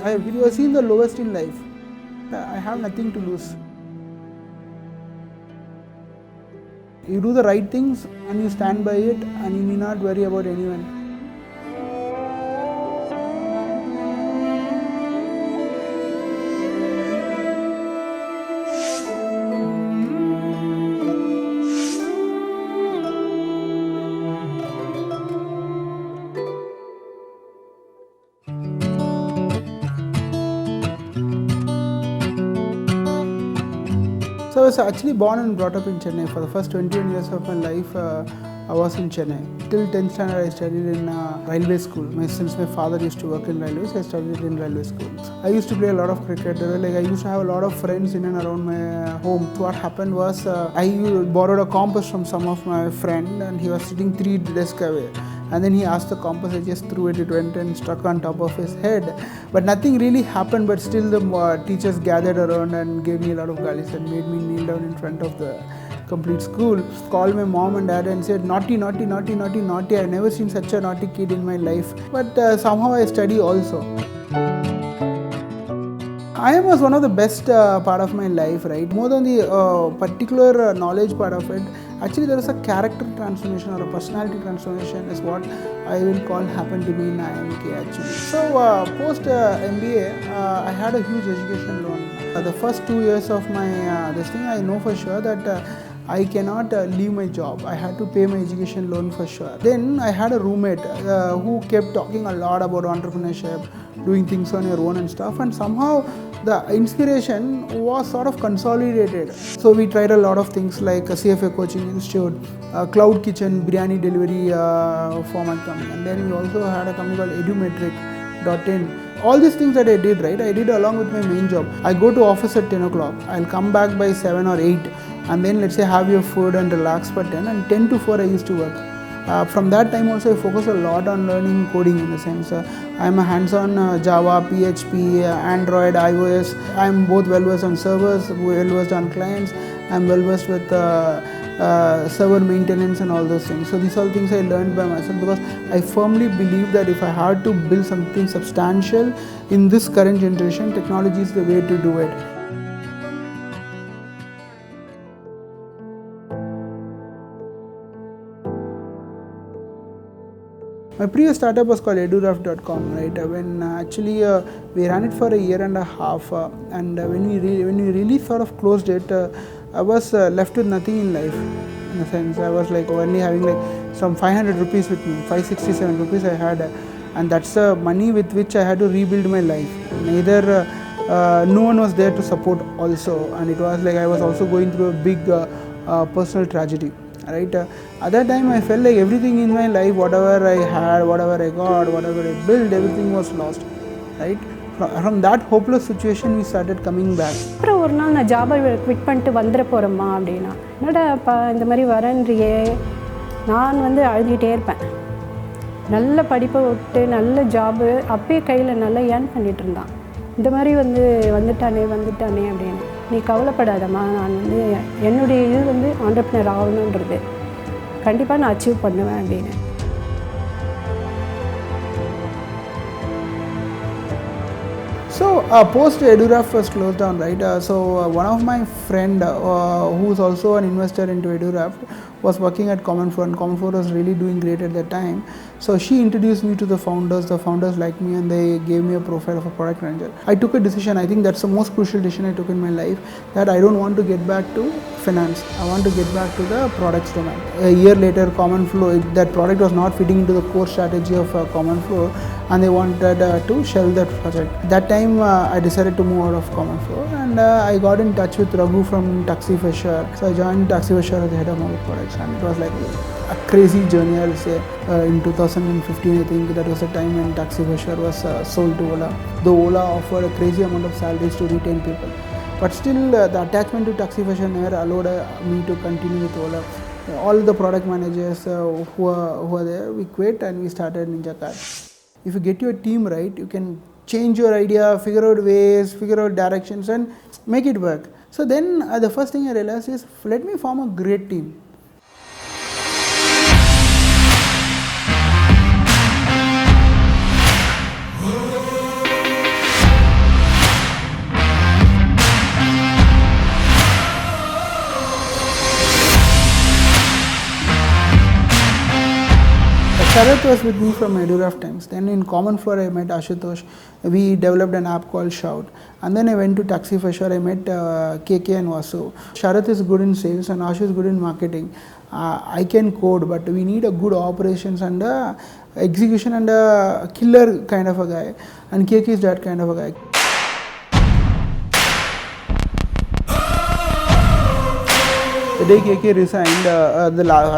You have seen the lowest in life. I have nothing to lose. You do the right things and you stand by it, and you need not worry about anyone. So I was actually born and brought up in Chennai. For the first 21 years of my life, I was in Chennai. Till 10th standard, I studied in railway school. Since my father used to work in railways, I studied in railway school. I used to play a lot of cricket. I used to have a lot of friends in and around my home. So what happened was, I borrowed a compass from some of my friend, and he was sitting 3 desks away. And then he asked the compass, I just threw it, it went and struck on top of his head. But nothing really happened, but still the teachers gathered around and gave me a lot of galis and made me kneel down in front of the complete school. Called my mom and dad and said, naughty, naughty, naughty, naughty, naughty. I've never seen such a naughty kid in my life. But somehow I study also. IIM was one of the best part of my life, right? More than the particular knowledge part of it, actually there is a character transformation or a personality transformation is what I will call happened to me in IIMK actually. So post MBA, I had a huge education loan. The first 2 years of my this thing, I know for sure that I cannot leave my job. I had to pay my education loan for sure. Then I had a roommate who kept talking a lot about entrepreneurship, doing things on your own and stuff, and somehow the inspiration was sort of consolidated. So we tried a lot of things like a CFA Coaching Institute, Cloud Kitchen, biryani delivery format company, and then we also had a company called Edumetric.in. All these things that I did, right, I did along with my main job. I go to office at 10 o'clock, I'll come back by 7 or 8, and then let's say have your food and relax for 10, and 10 to 4 I used to work. From that time also I focus a lot on learning coding in the sense I'm a hands-on Java, PHP, Android, iOS. I'm both well-versed on servers, well-versed on clients. I'm well-versed with server maintenance and all those things. So these are all things I learned by myself because I firmly believe that if I had to build something substantial in this current generation, technology is the way to do it. My previous startup was called eduraft.com, right? When actually we ran it for a year and a half, and when we really sort of closed it, I was left with nothing in life. In a sense, I was like only having like some 500 rupees with me, 567 rupees I had, and that's the money with which I had to rebuild my life. Neither no one was there to support also, and it was like I was also going through a big personal tragedy. Right? At that time I felt like everything in my life, whatever I had, whatever I got, whatever I built, everything was lost. Right? From that hopeless situation we started coming back. அப்புறம் ஒரு நாள் நான் ஜாபை quit பண்ணிட்டு வந்துட போகிறேம்மா அப்படின்னா, என்னடாப்பா இந்த மாதிரி வரேன்றியே, நான் வந்து அழுதுகிட்டே இருப்பேன். நல்ல படிப்பை விட்டு நல்ல ஜாபு அப்பயே கையில் நல்லா ஏர்ன் பண்ணிகிட்டு இருந்தான். இந்த மாதிரி வந்துட்டானே அப்படின்னு. நீ கவலைப்படாதம்மா, நான் வந்து என்னுடைய இது வந்து ஆண்டர்ப்ரனர் ஆகணுன்றது கண்டிப்பாக நான் அச்சீவ் பண்ணுவேன் அப்படின்னு. So post Eduraft was closed down, right? One of my friend who is also an investor into Eduraft was working at Common4, and Common4 was really doing great at that time. So she introduced me to the founders liked me and they gave me a profile of a product manager. I took a decision, I think that's the most crucial decision I took in my life, that I don't want to get back to finance, I want to get back to the products domain. A year later, Common4, that product was not fitting into the core strategy of Common4, and they wanted to shelve that project. That time I decided to move out of Common4, and I got in touch with Raghu from Taxi for Sure. So I joined Taxi for Sure as the head of mobile products, and it was like a crazy journey, I will say. In 2015, I think that was the time when Taxi for Sure was sold to Ola. The Ola offered a crazy amount of salaries to retain people, but still the attachment to Taxi for Sure never allowed me to continue with Ola. All the product managers who are there, we quit and we started NinjaCar. If you get your team right, you can change your idea, figure out ways, figure out directions and make it work. So then the first thing I realized is, let me form a great team. Sharath was with me from Eduraf times. Then in Common Floor I met Ashutosh. We developed an app called Shout. And then I went to Taxi for Sure. I met KK and Vasu. Sharath is good in sales and Ashu is good in marketing. I can code, but we need a good operations and execution and a killer kind of a guy. And KK is that kind of a guy. The day KK resigned, at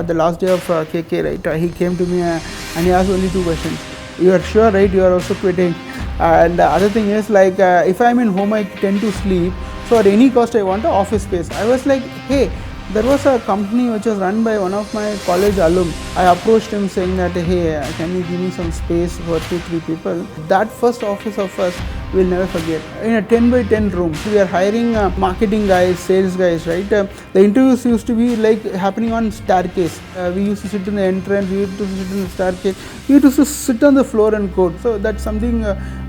the last day of KK, right, he came to me and he asked only two questions. You are sure, right? You are also quitting. And the other thing is, like, if I'm in home, I tend to sleep. So at any cost, I want an office space. I was like, hey, there was a company which was run by one of my college alum. I approached him saying that, hey, can you give me some space for 2-3 people? That first office of us, we'll never forget. In a 10 by 10 room, we are hiring marketing guys, sales guys, right? The interviews used to be like happening on staircase. We used to sit in the entrance, we used to sit in the staircase. We used to sit on the floor and code. So that's something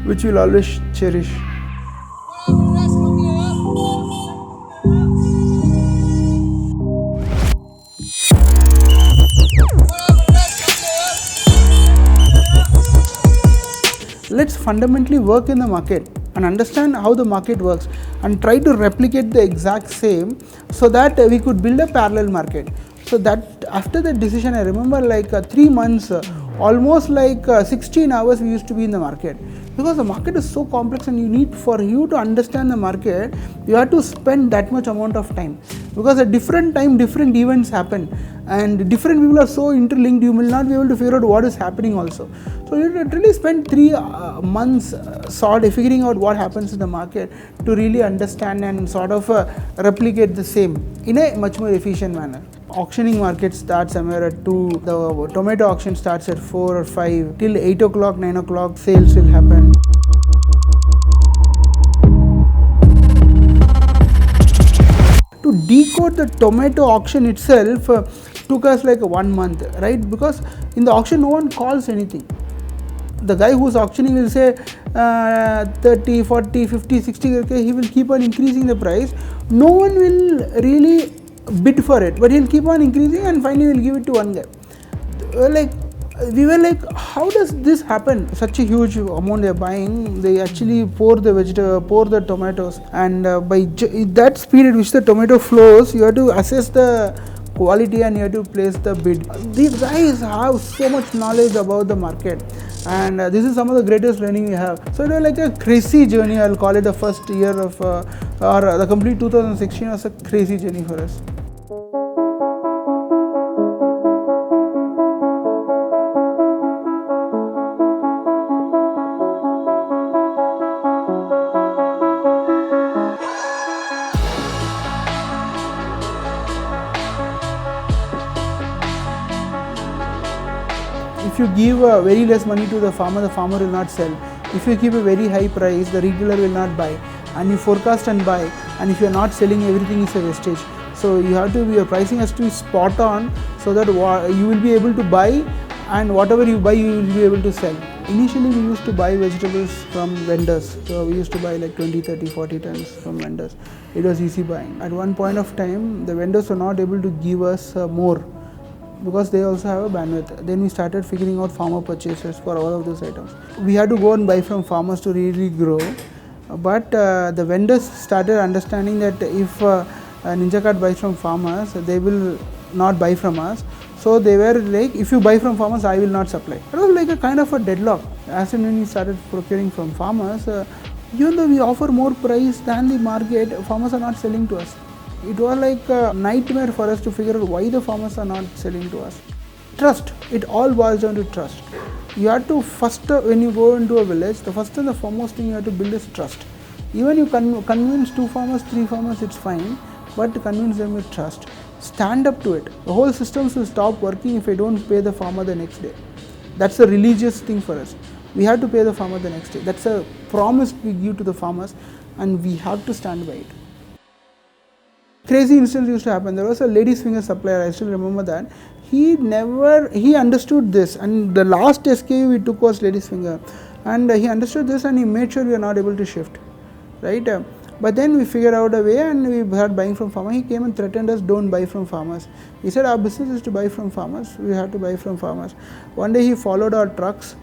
which we'll always cherish. Let's fundamentally work in the market and understand how the market works and try to replicate the exact same so that we could build a parallel market. So that after that decision, I remember like 3 months, almost like 16 hours we used to be in the market, because the market is so complex and you need, for you to understand the market, you have to spend that much amount of time, because at different time different events happen and different people are so interlinked, you will not be able to figure out what is happening also. So you really spend 3 months sort of figuring out what happens in the market to really understand and sort of replicate the same in a much more efficient manner. Auctioning market starts somewhere at 2, the tomato auction starts at 4 or 5, till 8 o'clock, 9 o'clock sales will happen. To decode the tomato auction itself took us like 1 month, right? Because in the auction no one calls anything. The guy who's auctioning will say 30, 40, 50, 60, okay, he will keep on increasing the price. No one will really bid for it, but he'll keep on increasing and finally we'll give it to one guy. We were like, how does this happen? Such a huge amount they're buying, they actually pour the tomatoes, and by that speed at which the tomato flows, you have to assess the quality and you have to place the bid. These guys have so much knowledge about the market, and this is some of the greatest learning we have. So it was like a crazy journey. I'll call it the first year of or the complete 2016 was a crazy journey for us. If you give very less money to the farmer will not sell. If you keep a very high price, the retailer will not buy. And you forecast and buy, and if you are not selling, everything is a wastage. So you have to, your pricing has to be spot on, so that you will be able to buy, and whatever you buy, you will be able to sell. Initially we used to buy vegetables from vendors. So we used to buy like 20, 30, 40 tons from vendors. It was easy buying. At one point of time, the vendors were not able to give us more, because they also have a bandwidth. Then we started figuring out farmer purchases for all of those items. We had to go and buy from farmers to really grow, but the vendors started understanding that if NinjaCart buys from farmers, they will not buy from us. So they were like, if you buy from farmers, I will not supply. It was like a kind of a deadlock. As and when we started procuring from farmers, even though we offer more price than the market, farmers are not selling to us. It was like a nightmare for us to figure out why the farmers are not selling to us. Trust. It all boils down to trust. You have to first, when you go into a village, the first and the foremost thing you have to build is trust. Even you convince 2 farmers, 3 farmers, it's fine, but to convince them with trust. Stand up to it. The whole systems will stop working if I don't pay the farmer the next day. That's a religious thing for us. We have to pay the farmer the next day. That's a promise we give to the farmers, and we have to stand by it. Crazy incidents used to happen. There was a lady's finger supplier, I still remember that. He understood this, and the last SKU we took was lady's finger, and he understood this and he made sure we are not able to shift, right? But then we figured out a way and we started buying from farmers. He came and threatened us, don't buy from farmers. He said our business is to buy from farmers, we have to buy from farmers. One day he followed our trucks.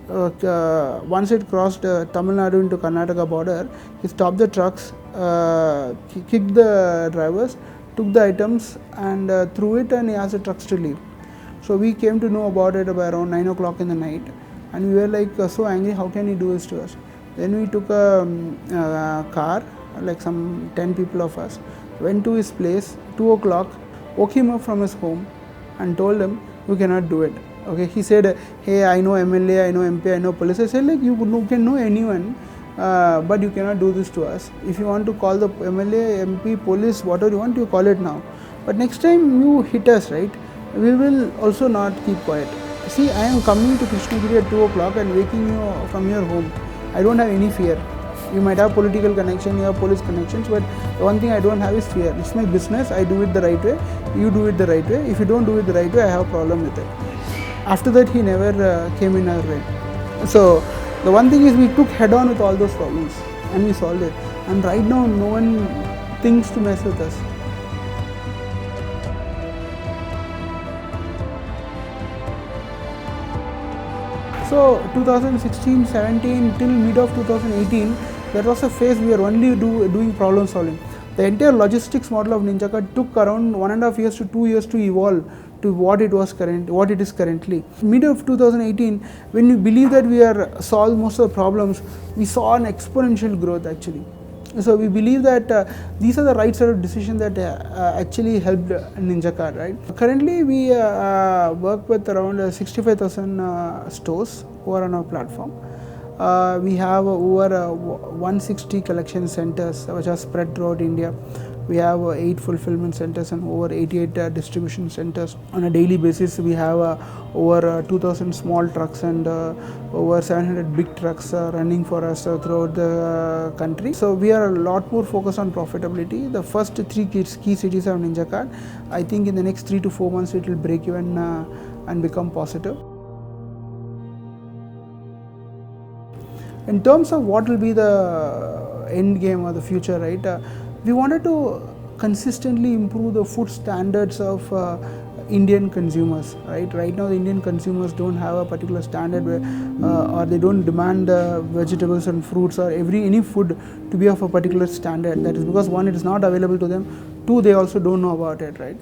Once it crossed Tamil Nadu into Karnataka border, he stopped the trucks, he kicked the drivers, took the items and threw it, and he asked the trucks to leave. So we came to know about it by around 9 o'clock in the night, and we were like so angry, how can he do this to us? Then we took a car, like some 10 people of us, went to his place, 2 o'clock, woke him up from his home and told him, you cannot do it. Okay, he said, hey, I know MLA, I know MP, I know police. I said, like, you can know anyone, but you cannot do this to us. If you want to call the MLA, MP, police, whatever you want, you call it now. But next time you hit us, right, we will also not keep quiet. See, I am coming to Krishnagiri at 2 o'clock and waking you from your home. I don't have any fear. You might have political connection, you have police connections, but the one thing I don't have is fear. It's my business, I do it the right way, you do it the right way. If you don't do it the right way, I have a problem with it. After that, he never came in our way. So, the one thing is we took head on with all those problems and we solved it. And right now, no one thinks to mess with us. So 2016, 17 till mid of 2018, that was a phase we were only doing problem solving. The entire logistics model of NinjaCart took around 1.5 years to 2 years to evolve to what it is currently. Mid of 2018, when we believe that we are solved most of the problems, we saw an exponential growth actually. So we believe that these are the right set of decisions that actually helped NinjaCart, right? Currently, we work with around 65,000 stores who are on our platform. We have over 160 collection centers which are spread throughout India. We have 8 fulfillment centers and over 88 distribution centers. On a daily basis, we have over 2,000 small trucks and over 700 big trucks running for us throughout the country. So we are a lot more focused on profitability. The first 3 key cities of NinjaCart, I think in the next 3 to 4 months, it will break even and become positive. In terms of what will be the end game or the future, right? We wanted to consistently improve the food standards of Indian consumers, right? Right now, the Indian consumers don't have a particular standard where, or they don't demand vegetables and fruits or any food to be of a particular standard. That is because one, it is not available to them. 2, they also don't know about it, right?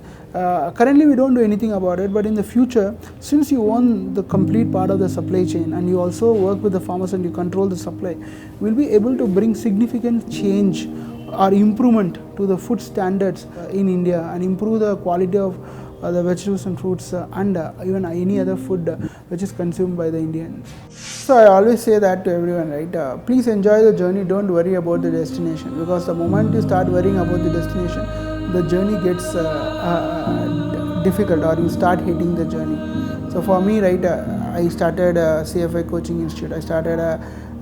Currently, we don't do anything about it, but in the future, since you own the complete part of the supply chain and you also work with the farmers and you control the supply, we'll be able to bring significant change or improvement to the food standards in India and improve the quality of the vegetables and fruits and even any other food which is consumed by the Indians. So I always say that to everyone, right? Please enjoy the journey, don't worry about the destination, because the moment you start worrying about the destination, the journey gets difficult or you start hating the journey. So for me, right, I started CFI Coaching Institute, I started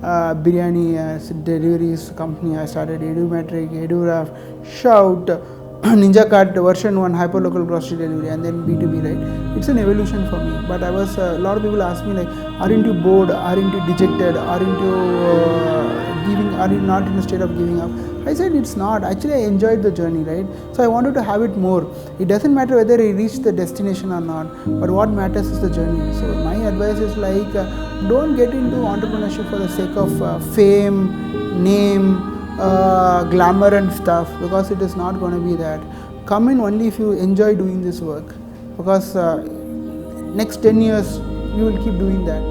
biryani deliveries company, I started Edumetric, EduRaf, Shout, NinjaCart version 1 hyperlocal grocery delivery, and then B2B, right? It's an evolution for me. But I was a lot of people ask me like, aren't you bored? Aren't you dejected? Aren't you giving? Are you not in a state of giving up? I said it's not. Actually, I enjoyed the journey, right? So I wanted to have it more. It doesn't matter whether I reach the destination or not, but what matters is the journey. So my advice is like, don't get into entrepreneurship for the sake of fame, name, glamour and stuff, because it is not going to be that. Come in only if you enjoy doing this work, because next 10 years you will keep doing that.